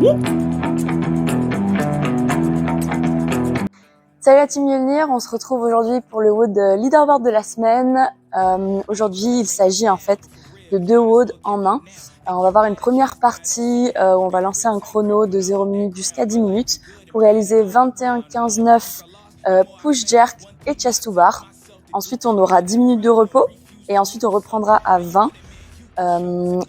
Salut la team Mjolnir, on se retrouve aujourd'hui pour le WOD leaderboard de la semaine. Aujourd'hui, il s'agit en fait de 2 WOD en un. Alors, on va avoir une première partie où on va lancer un chrono de 0 minutes jusqu'à 10 minutes pour réaliser 21-15-9 push jerk et chest to bar. Ensuite, on aura 10 minutes de repos et ensuite on reprendra à 20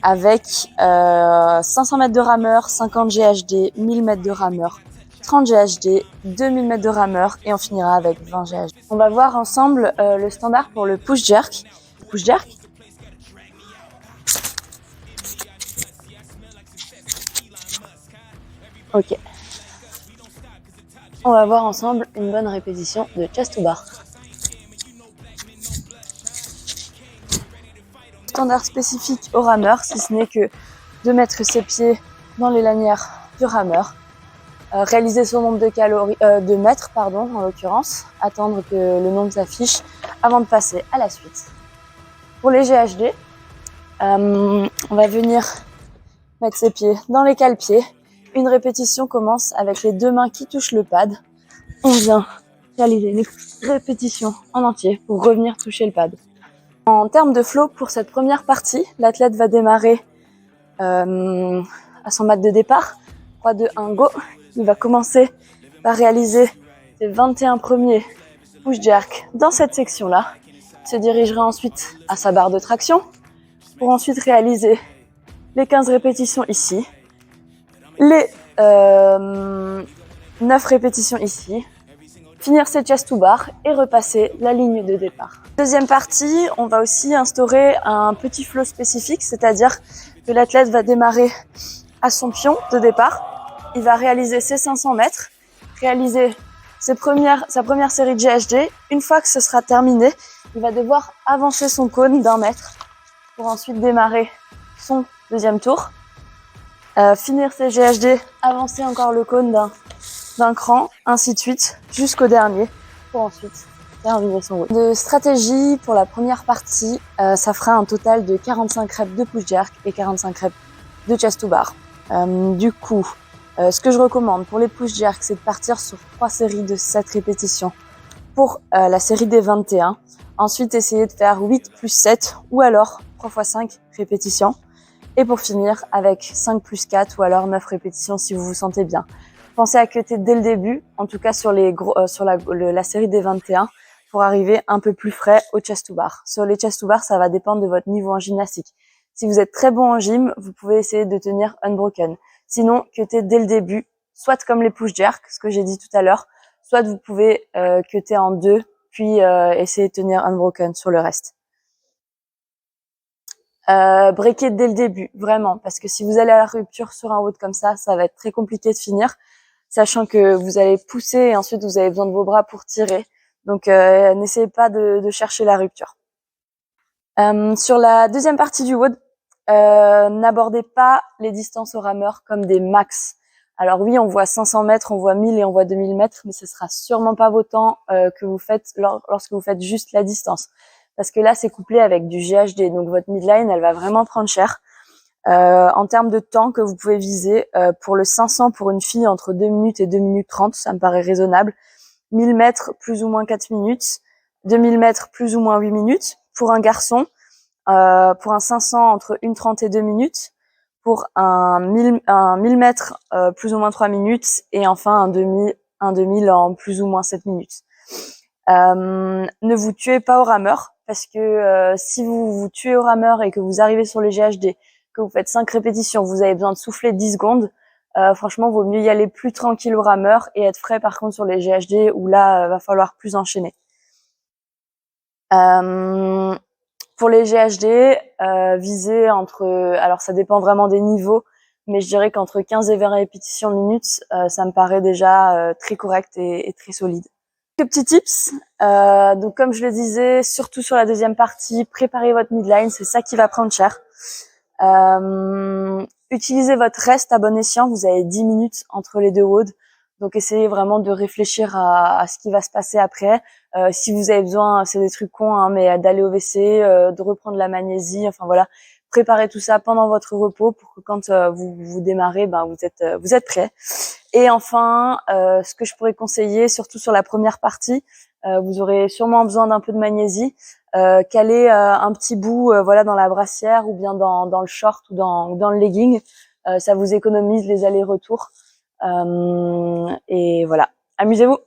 avec 500 mètres de rameur, 50 GHD, 1000 mètres de rameur, 30 GHD, 2000 mètres de rameur et on finira avec 20 GHD. On va voir ensemble le standard pour le push jerk. Push jerk. Ok. On va voir ensemble une bonne répétition de chest to bar. Standard spécifique au rameur, si ce n'est que de mettre ses pieds dans les lanières du rameur. Réaliser son nombre de calories, de mètres, pardon, en l'occurrence, attendre que le nombre s'affiche avant de passer à la suite. Pour les GHD, on va venir mettre ses pieds dans les cale-pieds. Une répétition commence avec les 2 mains qui touchent le pad. On vient réaliser une répétition en entier pour revenir toucher le pad. En termes de flow, pour cette première partie, l'athlète va démarrer à son mat de départ. 3, 2, 1, go. Il va commencer par réaliser ses 21 premiers push jerk dans cette section-là. Il se dirigera ensuite à sa barre de traction pour ensuite réaliser les 15 répétitions ici, les 9 répétitions ici, finir ses chest to bar et repasser la ligne de départ. Deuxième partie, on va aussi instaurer un petit flow spécifique, c'est-à-dire que l'athlète va démarrer à son pion de départ. Il va réaliser ses 500 mètres, réaliser sa première série de GHD. Une fois que ce sera terminé, il va devoir avancer son cône d'1 mètre pour ensuite démarrer son deuxième tour. Finir ses GHD, avancer encore le cône d'un cran, ainsi de suite, jusqu'au dernier, pour ensuite terminer son WOD. De stratégie pour la première partie, ça fera un total de 45 reps de push jerk et 45 reps de chest to bar. Du coup, ce que je recommande pour les push jerk, c'est de partir sur 3 séries de 7 répétitions pour la série des 21. Ensuite, essayer de faire 8 plus 7 ou alors 3 x 5 répétitions. Et pour finir avec 5 plus 4 ou alors 9 répétitions si vous vous sentez bien. Pensez à cutter dès le début, en tout cas sur la série des 21, pour arriver un peu plus frais au chest to bar. Sur les chest to bar, ça va dépendre de votre niveau en gymnastique. Si vous êtes très bon en gym, vous pouvez essayer de tenir unbroken. Sinon, cutter dès le début, soit comme les push jerk, ce que j'ai dit tout à l'heure, soit vous pouvez cutter en 2, puis essayer de tenir unbroken sur le reste. Breaker dès le début, vraiment, parce que si vous allez à la rupture sur un WOD comme ça va être très compliqué de finir, sachant que vous allez pousser et ensuite vous avez besoin de vos bras pour tirer. Donc n'essayez pas de chercher la rupture. Sur la deuxième partie du WOD, n'abordez pas les distances au rameur comme des max. Alors oui, on voit 500 mètres, on voit 1000 et on voit 2000 mètres, mais ce sera sûrement pas vos temps que vous faites lorsque vous faites juste la distance. Parce que là, c'est couplé avec du GHD, donc votre midline, elle va vraiment prendre cher. En termes de temps que vous pouvez viser, pour le 500 pour une fille, entre 2 minutes et 2 minutes 30, ça me paraît raisonnable. 1000 mètres, plus ou moins 4 minutes. 2000 mètres, plus ou moins 8 minutes. Pour un garçon, pour un 500, entre 1:30 et 2 minutes. Pour un 1000 mètres, plus ou moins 3 minutes. Et enfin, un 2000 en plus ou moins 7 minutes. Ne vous tuez pas au rameur, parce que si vous vous tuez au rameur et que vous arrivez sur les GHD, que vous faites 5 répétitions, vous avez besoin de souffler 10 secondes, franchement, vaut mieux y aller plus tranquille au rameur et être frais par contre sur les GHD où là, va falloir plus enchaîner. Pour les GHD, visez alors ça dépend vraiment des niveaux, mais je dirais qu'entre 15 et 20 répétitions minutes, ça me paraît déjà très correct et très solide. Quelques petits tips. Donc comme je le disais, surtout sur la deuxième partie, préparez votre midline, c'est ça qui va prendre cher. Utilisez votre rest à bon escient, vous avez 10 minutes entre les 2 WOD, donc essayez vraiment de réfléchir à ce qui va se passer après. Si vous avez besoin, c'est des trucs cons, hein, mais d'aller au WC, de reprendre la magnésie, enfin voilà, préparez tout ça pendant votre repos pour que quand vous démarrez, vous êtes prêts. Et enfin, ce que je pourrais conseiller, surtout sur la première partie, vous aurez sûrement besoin d'un peu de magnésie. Caler un petit bout dans la brassière ou bien dans le short ou dans le legging. Ça vous économise les allers-retours. Et voilà, amusez-vous.